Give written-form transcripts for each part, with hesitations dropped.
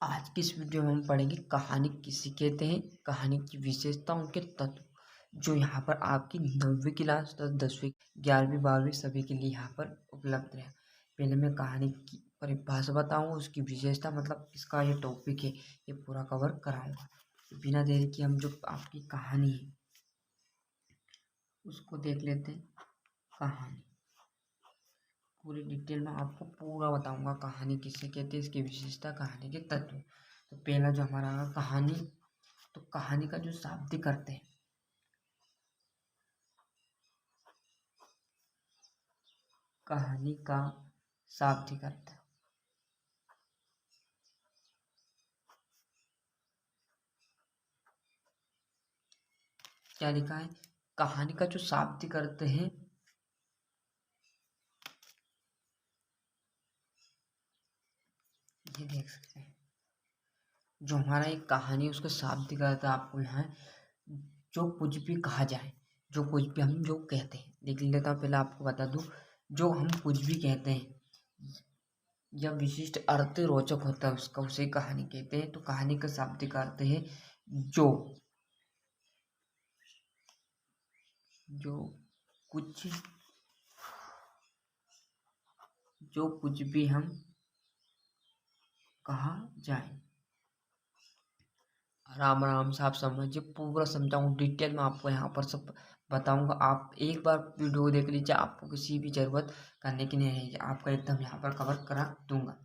आज की इस वीडियो में हम पढ़ेंगे कहानी किसे कहते हैं, कहानी की विशेषता, उनके तत्व, जो यहाँ पर आपकी 9वीं क्लास तथा 10वीं 11वीं 12वीं सभी के लिए यहाँ पर उपलब्ध है। पहले मैं कहानी की परिभाषा बताऊंगा, उसकी विशेषता मतलब इसका ये टॉपिक है, ये पूरा कवर कराऊंगा। तो बिना देरी के हम जो आपकी कहानी है उसको देख लेते हैं। कहानी पूरी डिटेल में आपको पूरा बताऊंगा, कहानी किसे कहते हैं, इसकी विशेषता, कहानी के तत्व। तो पहला जो हमारा आगा कहानी, तो कहानी का जो शाब्दिक अर्थ है, कहानी का शाब्दिक अर्थ क्या लिखा है? कहानी का जो शाब्दिक अर्थ है, ये देख सकते हैं। जो हमारा एक कहानी है उसका शाब्दिक अर्थ आपको यहाँ जो कुछ भी कहा जाए, जो कुछ भी हम जो कहते हैं, देख लेता हूँ। पहले आपको बता दूं, जो हम कुछ भी कहते हैं या विशिष्ट अर्थ रोचक होता है उसका, उसे कहानी कहते हैं। तो कहानी का शाब्दिक अर्थ है जो जो कुछ जो कुछ भी हम कहा जाए। आराम आराम से आप समझिए, पूरा समझाऊँ, डिटेल में आपको यहाँ पर सब बताऊंगा। आप एक बार वीडियो देख लीजिए, आपको किसी भी जरूरत करने की नहीं रहेगी, आपका एकदम यहाँ पर कवर करा दूंगा।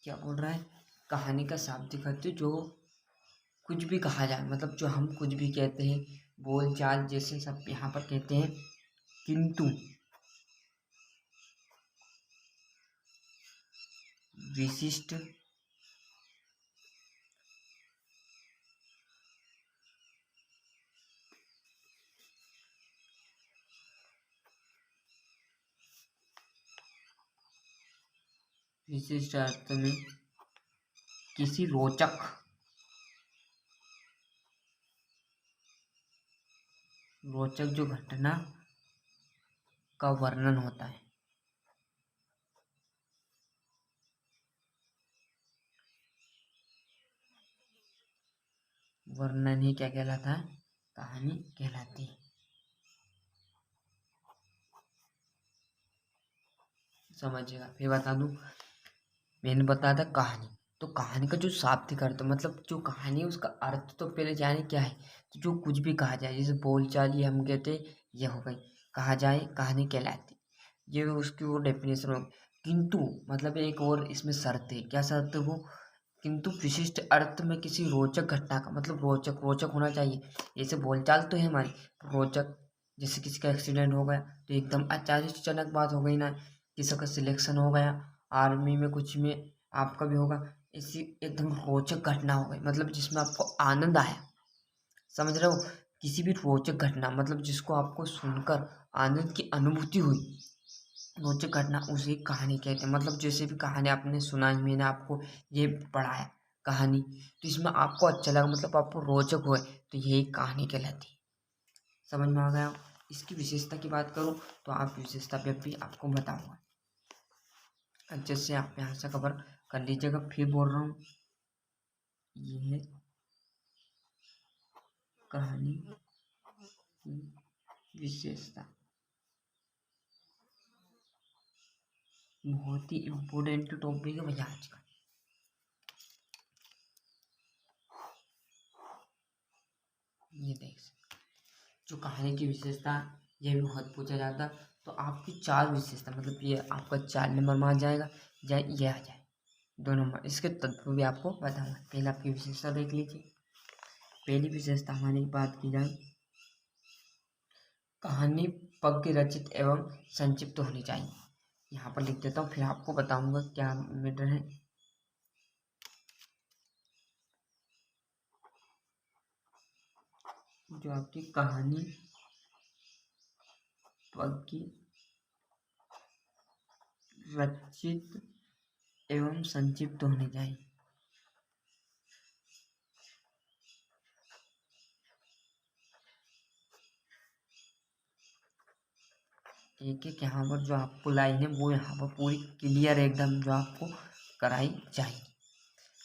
क्या बोल रहा है? कहानी का शाब्दिक अर्थ जो कुछ भी कहा जाए, मतलब जो हम कुछ भी कहते हैं, बोल चाल जैसे सब यहाँ पर कहते हैं। किंतु विशिष्ट विशिष्ट अर्थ में किसी रोचक जो घटना का वर्णन होता है। वर्णन ही क्या कहलाता है? कहानी कहलाती है। समझिएगा, फिर बता दूं, मैंने बताया था कहानी, तो कहानी का जो शाब्दिक अर्थ मतलब जो कहानी है उसका अर्थ तो पहले जाने क्या है। तो जो कुछ भी कहा जाए, जैसे बोल चाल, ये हम कहते हैं, ये हो गई कहा जाए, कहानी कहलाती, ये उसकी वो डेफिनेशन हो। किंतु मतलब एक और इसमें शर्त है, क्या शर्त है वो? किंतु विशिष्ट अर्थ में किसी रोचक घटना का, मतलब रोचक रोचक होना चाहिए। जैसे बोलचाल तो है हमारी, रोचक, जैसे किसी का एक्सीडेंट हो गया तो एकदम आश्चर्यजनक बात हो गई ना, किसी का सिलेक्शन हो गया आर्मी में, कुछ में आपका भी होगा, ऐसी एकदम रोचक घटना हो गई, मतलब जिसमें आपको आनंद आया। समझ रहे हो? किसी भी रोचक घटना मतलब जिसको आपको सुनकर आनंद की अनुभूति हुई, रोचक घटना, उसे कहानी कहते हैं। मतलब जैसे भी कहानी आपने सुना, मैंने आपको ये पढ़ाया कहानी, तो इसमें आपको अच्छा लगा, मतलब आपको रोचक हुए, तो यही कहानी कहलाती है। समझ में आ गया? इसकी विशेषता की बात करूँ तो आप विशेषता पे भी आपको बताऊंगा, अच्छे से आप यहाँ से कवर कर लीजिएगा। फिर बोल रहा हूँ, ये है कहानी की विशेषता। बहुत ही इम्पोर्टेंट टॉपिक है भैया आज का। ये देख सकते, जो कहानी की विशेषता, ये भी बहुत पूछा जाता। तो आपकी 4 विशेषता, मतलब ये आपका 4 नंबर में आ जाएगा, या ये आ जाए 2 नंबर। इसके तत्व भी आपको बताऊंगा। पहले आपकी विशेषता देख लीजिए। पहली विशेषता हमारी बात की जाए, कहानी पद्य रचित एवं संक्षिप्त होनी चाहिए। यहाँ पर लिख देता हूँ, फिर आपको बताऊंगा क्या मैटर है। जो आपकी कहानी पद्य रचित एवं संक्षिप्त होनी चाहिए। एक एक यहाँ पर जो आपको लाइन है वो यहाँ पर पूरी क्लियर एकदम जो आपको कराई जाएगी।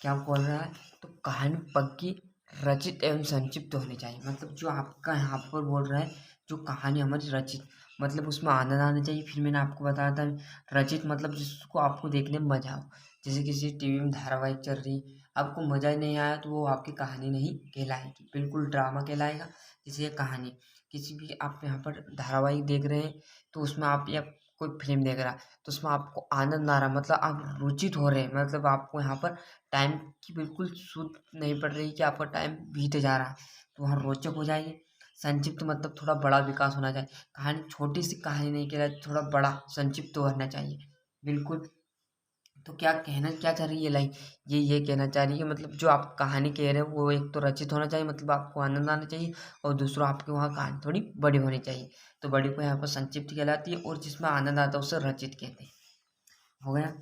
क्या बोल रहा है, तो कहानी पक्की, रचित एवं संक्षिप्त होनी चाहिए। मतलब जो आपका यहाँ पर बोल रहा है, जो कहानी हमारी रचित, मतलब उसमें आनंद आना चाहिए। फिर मैंने आपको बताया था रचित मतलब जिसको आपको देखने में मजा हो। जैसे किसी टीवी में धारावाहिक चल रही, आपको मजा ही नहीं आया तो वो आपकी कहानी नहीं कहलाएगी, बिल्कुल ड्रामा कहलाएगा। जैसे ये कहानी किसी भी आप यहाँ पर धारावाहिक देख रहे हैं, तो उसमें आप या कोई फिल्म देख रहा है तो उसमें आपको आनंद आ रहा, मतलब आप रुचित हो रहे हैं, मतलब आपको यहाँ पर टाइम की बिल्कुल शुद्ध नहीं पड़ रही कि आपका टाइम बीते जा रहा है, तो वहाँ रोचक हो जाएगी। संक्षिप्त मतलब थोड़ा बड़ा विकास होना चाहिए, कहानी छोटी सी कहानी नहीं कहना, थोड़ा बड़ा संक्षिप्त होना चाहिए बिल्कुल। तो क्या कहना क्या चाह रही है लाइन, ये कहना चाह रही है, मतलब जो आप कहानी कह रहे हो वो एक तो रचित होना चाहिए, मतलब आपको आनंद आना चाहिए, और दूसरा आपके वहाँ कहानी थोड़ी बड़ी होनी चाहिए। तो बड़ी को यहाँ पर संक्षिप्त कहलाती है, और जिसमें आनंद आता है उसे रचित कहते हैं। हो गया,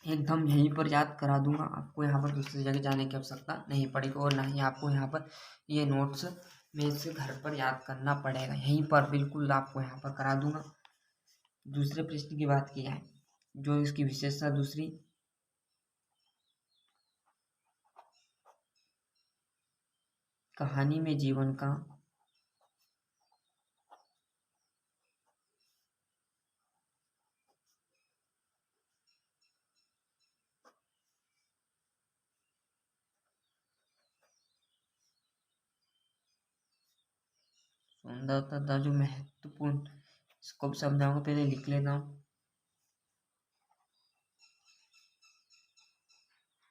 एकदम यहीं पर याद करा दूंगा आपको, यहाँ पर दूसरी जगह जाने की आवश्यकता नहीं पड़ेगी, और ना ही आपको यहाँ पर ये नोट्स में से घर पर याद करना पड़ेगा, यहीं पर बिल्कुल आपको यहाँ पर करा दूंगा। दूसरे प्रश्न की बात की जाए, जो इसकी विशेषता दूसरी, कहानी में जीवन का सुंदरता था जो महत्वपूर्ण, इसको भी समझाऊंगा, पहले लिख लेता हूँ।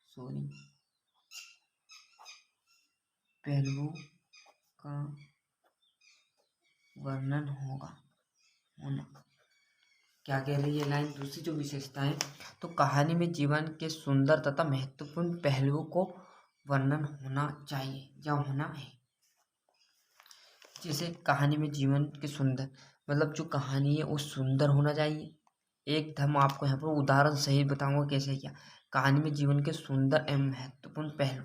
सॉरी, पहलुओं का वर्णन होगा होना। क्या कह रही है लाइन, दूसरी जो विशेषता है, तो कहानी में जीवन के सुंदर तथा महत्वपूर्ण पहलुओं को वर्णन होना चाहिए या होना है। जैसे कहानी में जीवन के सुंदर, मतलब जो कहानी है वो सुंदर होना चाहिए। एकदम आपको यहाँ पर उदाहरण सहित बताऊंगा कैसे क्या, कहानी में जीवन के सुंदर एवं महत्वपूर्ण पहलू,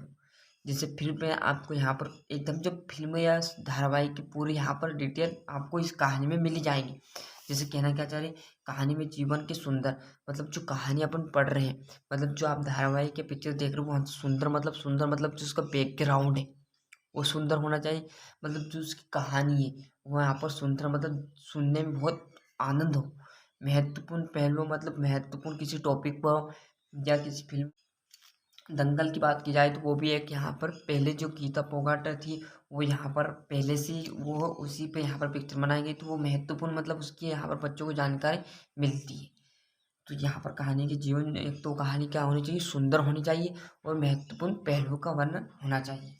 जैसे फिल्म में आपको यहाँ पर एकदम जब फिल्म या धारावाहिक की पूरी यहाँ पर डिटेल आपको इस कहानी में मिली जाएगी। जैसे कहना क्या चाह रहे, कहानी में जीवन के सुंदर, मतलब जो कहानी अपन पढ़ रहे हैं, मतलब जो आप धारावाहिक या पिक्चर देख रहे हो वहाँ सुंदर मतलब जो उसका बैकग्राउंड है वो सुंदर होना चाहिए। मतलब जो उसकी कहानी है वो यहाँ पर सुंदर, मतलब सुनने में बहुत आनंद हो। महत्वपूर्ण पहलू मतलब महत्वपूर्ण किसी टॉपिक पर हो, या किसी फिल्म, दंगल की बात की जाए तो वो भी एक यहाँ पर पहले जो गीता फोगाट थी वो यहाँ पर पहले से ही वो उसी पे यहाँ पर पिक्चर बनाई गई, तो वो महत्वपूर्ण मतलब उसकी यहाँ पर बच्चों को जानकारी मिलती है। तो यहाँ पर कहानी के जीवन, एक तो कहानी क्या होनी चाहिए, सुंदर होनी चाहिए, और महत्वपूर्ण पहलू का वर्णन होना चाहिए।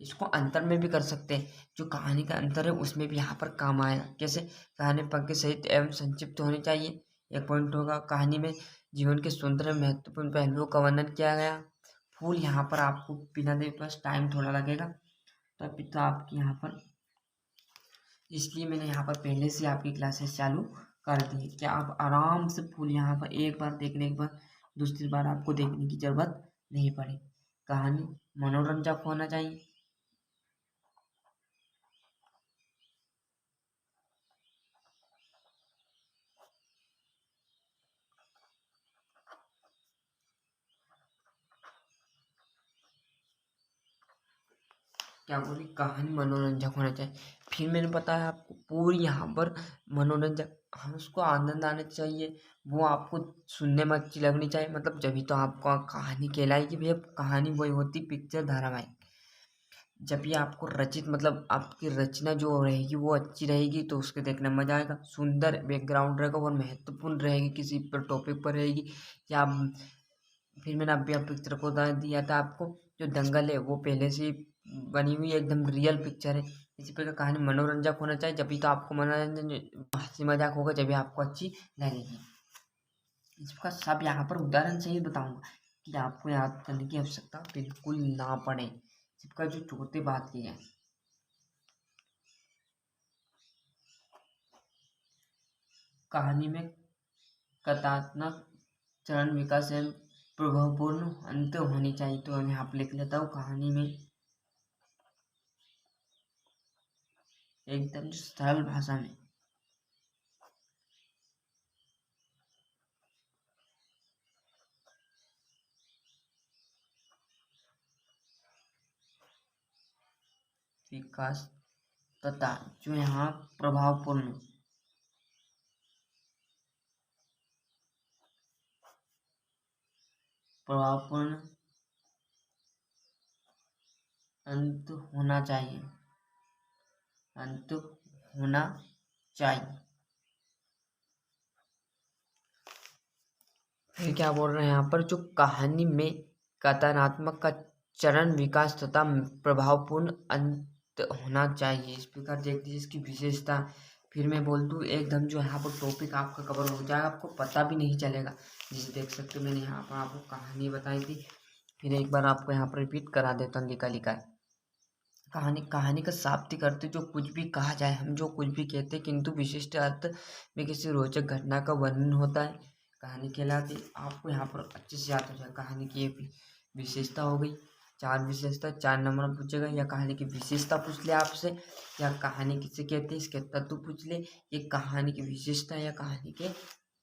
इसको अंतर में भी कर सकते हैं, जो कहानी का अंतर है उसमें भी यहाँ पर काम आएगा। कैसे, कहानी पंक्ति सहित एवं संक्षिप्त होनी चाहिए, एक पॉइंट होगा। कहानी में जीवन के सुंदर एवं महत्वपूर्ण पहलुओं का वर्णन किया गया। फूल यहाँ पर आपको बिना देखे, पास टाइम थोड़ा लगेगा तभी तो आपकी यहाँ पर, इसलिए मैंने यहाँ पर पहले से आपकी क्लासेस चालू कर दी कि आप आराम से फूल यहाँ पर एक बार देखने के बाद दूसरी बार आपको देखने की जरूरत नहीं पड़े। कहानी मनोरंजक होना चाहिए, क्या बोली, कहानी मनोरंजक होना चाहिए। फिर मैंने बताया आपको पूरी यहाँ पर मनोरंजक, हम उसको आनंद आना चाहिए, वो आपको सुनने में अच्छी लगनी चाहिए, मतलब जब भी तो आपको कहानी कहलाएगी भैया। कहानी वही होती पिक्चर धारावाहिक, जब भी आपको रचित मतलब आपकी रचना जो रहेगी वो अच्छी रहेगी तो उसके देखने में मजा आएगा, सुंदर बैकग्राउंड रहेगा और महत्वपूर्ण रहेगी, किसी पर टॉपिक पर रहेगी। या फिर मैंने अभी आप पिक्चर को उदाहरण दिया था आपको, जो दंगल है वो पहले से ही बनी हुई एकदम रियल पिक्चर है। इसी प्रकार कहानी मनोरंजक होना चाहिए, जब भी तो आपको मनोरंजन, हंसी मजाक होगा जब भी आपको अच्छी लगेगी। इसका सब यहाँ पर उदाहरण से ही बताऊंगा कि आपको याद करने की आवश्यकता बिल्कुल ना पड़े। इसका जो चौथी बात की है, कहानी में कथात्मक चरण विकास एवं प्रभावपूर्ण अंत होनी चाहिए। तो मैं यहाँ पर लिख लेता हूँ, कहानी में एकदम सरल भाषा में विकास तथा जो यहाँ प्रभावपूर्ण अंत होना चाहिए, अंत होना चाहिए। फिर क्या बोल रहे हैं यहाँ पर, जो कहानी में कथनात्मक का चरण विकास तथा प्रभावपूर्ण अंत होना चाहिए। इस प्रकार देख लीजिए इसकी विशेषता। फिर मैं बोल दूँ एकदम जो यहाँ पर टॉपिक आपका कवर हो जाएगा, आपको पता भी नहीं चलेगा। जिसे देख सकते हो मैंने यहाँ पर आपको कहानी बताई थी, फिर एक बार आपको यहाँ पर रिपीट करा देता हूँ लिखा लिखा है। कहानी का शाब्दिक अर्थ जो कुछ भी कहा जाए, हम जो कुछ भी कहते हैं किंतु विशिष्ट अर्थ में किसी रोचक घटना का वर्णन होता है, कहानी कहलाती। आपको यहाँ पर अच्छे से याद हो जाए कहानी की ये विशेषता हो गई। 4 विशेषता 4 नंबर में पूछेगा, या कहानी की विशेषता पूछ ले आपसे, या कहानी किसे कहते हैं इसके तत्व पूछ ले, ये कहानी की विशेषता या कहानी के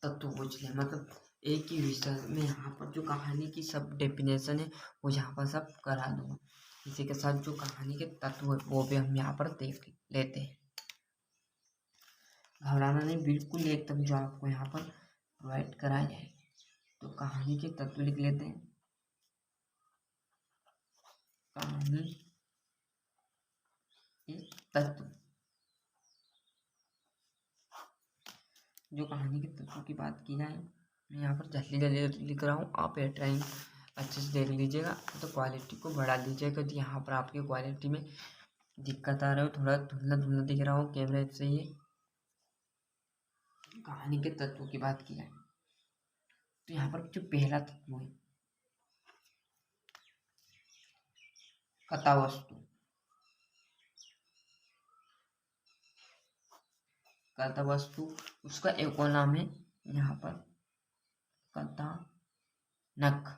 तत्व पूछ ले। मतलब एक ही विषय में यहाँ पर जो कहानी की सब डेफिनेशन है वो यहाँ पर सब करा दूंगा। इसी के साथ जो कहानी के तत्व है वो भी हम यहाँ पर देख लेते हैं। घबराना नहीं, बिल्कुल एकदम जो आपको यहाँ पर प्रोवाइड कराया जाए। तो कहानी के तत्व लिख लेते हैं। कहानी के तत्व, जो कहानी के तत्व की बात की जाए, मैं यहाँ पर जल्दी जल्दी लिख रहा हूँ, आप टाइम अच्छे से देख लीजिएगा। तो क्वालिटी को बढ़ा लीजिएगा, तो यहाँ पर आपकी क्वालिटी में दिक्कत आ रहा है, थोड़ा धुंधला धुंधला दिख रहा हूँ कैमरे से। ये कहानी के तत्व की बात की जाए तो यहाँ पर जो पहला तत्व है कथा वस्तु। कथा वस्तु उसका एक और नाम है यहाँ पर कथानक।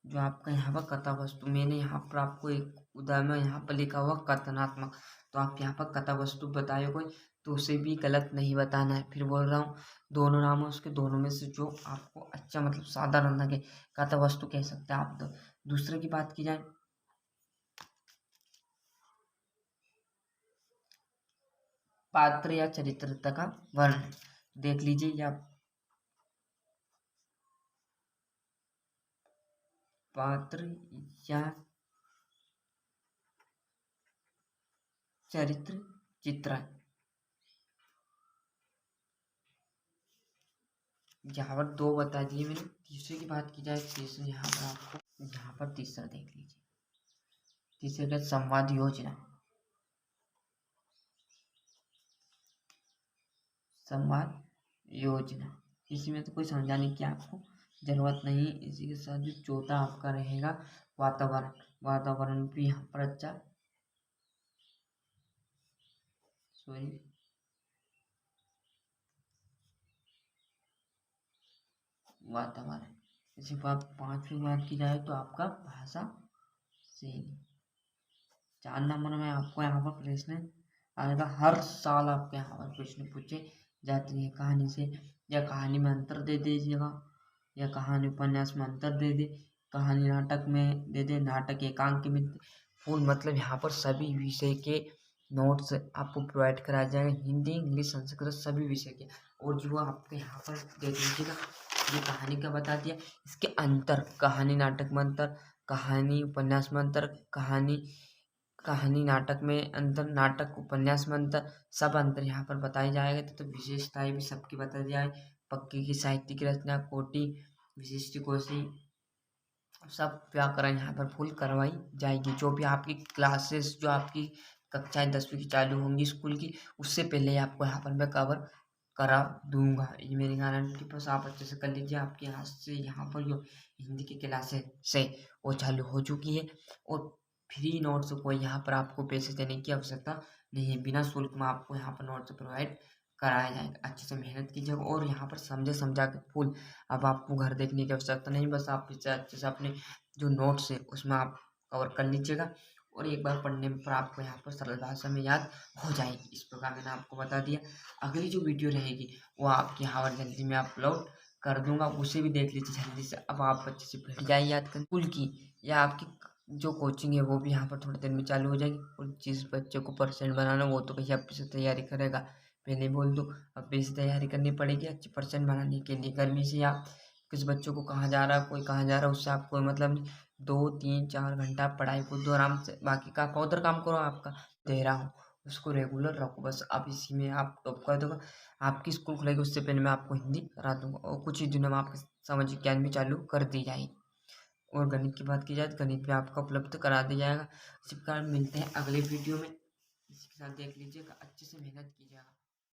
जो आपका यहाँ पर कथा वस्तु, मैंने यहाँ पर आपको एक उदाहरण यहाँ पर लिखा हुआ कथनात्मक, तो आप यहाँ पर कथा वस्तु बताए कोई तो उसे भी गलत नहीं बताना है। फिर बोल रहा हूँ दोनों नाम है उसके, दोनों में से जो आपको अच्छा मतलब साधारण लगे कथा वस्तु कह सकते हैं आप। तो दूसरे की बात की जाए, पात्र या चरित्रता का वर्णन देख लीजिए, या पात्र या चरित्र चित्रण। यहाँ पर 2 बता दिए मैंने। तीसरे की बात की जाए, तीसरे यहाँ पर आपको यहाँ पर तीसरा देख लीजिए। तीसरे का संवाद योजना। संवाद योजना इसमें तो कोई समझाने की आपको जरूरत नहीं। इसी के साथ जो चौथा आपका रहेगा वातावरण। वातावरण भी यहाँ पर अच्छा वातावरण। इसी बात 5वीं बात की जाए तो आपका भाषा शैली। 4 नंबर में आपको यहाँ पर प्रश्न आएगा, हर साल आपके यहाँ पर प्रश्न पूछे जाते हैं कहानी से, या कहानी में अंतर दे दीजिएगा, या कहानी उपन्यास में अंतर दे दे, कहानी नाटक में दे दे, नाटक एकांक में फुल मतलब यहाँ पर सभी विषय के नोट्स आपको प्रोवाइड कराया जाएगा, हिंदी इंग्लिश संस्कृत सभी विषय के। और जो आपके यहाँ पर देख लीजिएगा, ये कहानी का बता दिया, इसके अंतर कहानी नाटक में अंतर, कहानी उपन्यास में अंतर, कहानी नाटक में अंतर, नाटक उपन्यास में अंतर, सब अंतर यहाँ पर बताए जाएंगे। तो विशेषताएं भी सबकी बता जाए, पक्की की साहित्य की रचना, कोटि विशिष्ट कोटि, सब व्याकरण यहाँ पर फुल करवाई जाएगी। जो भी आपकी क्लासेस जो आपकी कक्षाएं 10वीं की चालू होंगी स्कूल की, उससे पहले आपको यहाँ पर मैं कवर करा दूंगा, ये मेरी गारंटी। बस आप अच्छे से कर लीजिए। आपके यहाँ से यहाँ पर जो हिंदी की क्लासेस से वो चालू हो चुकी है, और फ्री नोट्स को यहाँ पर आपको पैसे देने की आवश्यकता नहीं है, बिना शुल्क में आपको यहाँ पर नोट्स प्रोवाइड कराया जाएगा। अच्छे से मेहनत कीजिएगा, और यहाँ पर समझा के फुल। अब आपको घर देखने की आवश्यकता नहीं, बस आप इसे अच्छे से अपने जो नोट्स है उसमें आप कवर कर लीजिएगा, और एक बार पढ़ने पर आपको यहाँ पर सरल भाषा में याद हो जाएगी। इस प्रकार मैंने आपको बता दिया। अगली जो वीडियो रहेगी वो आपके यहाँ पर जल्दी में अपलोड कर दूंगा, उसे भी देख लीजिए जल्दी से। अब आप अच्छे से बैठ जाइए याद कर स्कूल की, या आपकी जो कोचिंग है वो भी यहाँ पर थोड़े दिन में चालू हो जाएगी। और जिस बच्चे को परसेंट बनाना वो तो भैया अभी से तैयारी करेगा, पहले बोल दूँ अभी से तैयारी करनी पड़ेगी अच्छी परसेंट बनाने के लिए। गर्मी से आप किस बच्चों को कहाँ जा रहा है, कोई कहाँ जा रहा है, उससे आपको मतलब नहीं। 2 3 4 घंटा पढ़ाई को दो आराम से, बाकी का आप उधर काम करो, आपका दे रहा हूँ उसको रेगुलर रखो बस। अब इसी में आप टॉप कर दोगे। आपकी स्कूल खुलेगी उससे पहले मैं आपको हिंदी करा दूंगा, और कुछ ही दिनों में आपके सामाजिक ज्ञान भी चालू कर दी जाएगी। और गणित की बात की जाए तो गणित भी आपका उपलब्ध करा दिया जाएगा। इसी प्रकार मिलते हैं अगले वीडियो में। इसी के साथ देख लीजिएगा, अच्छे से मेहनत कीजिएगा।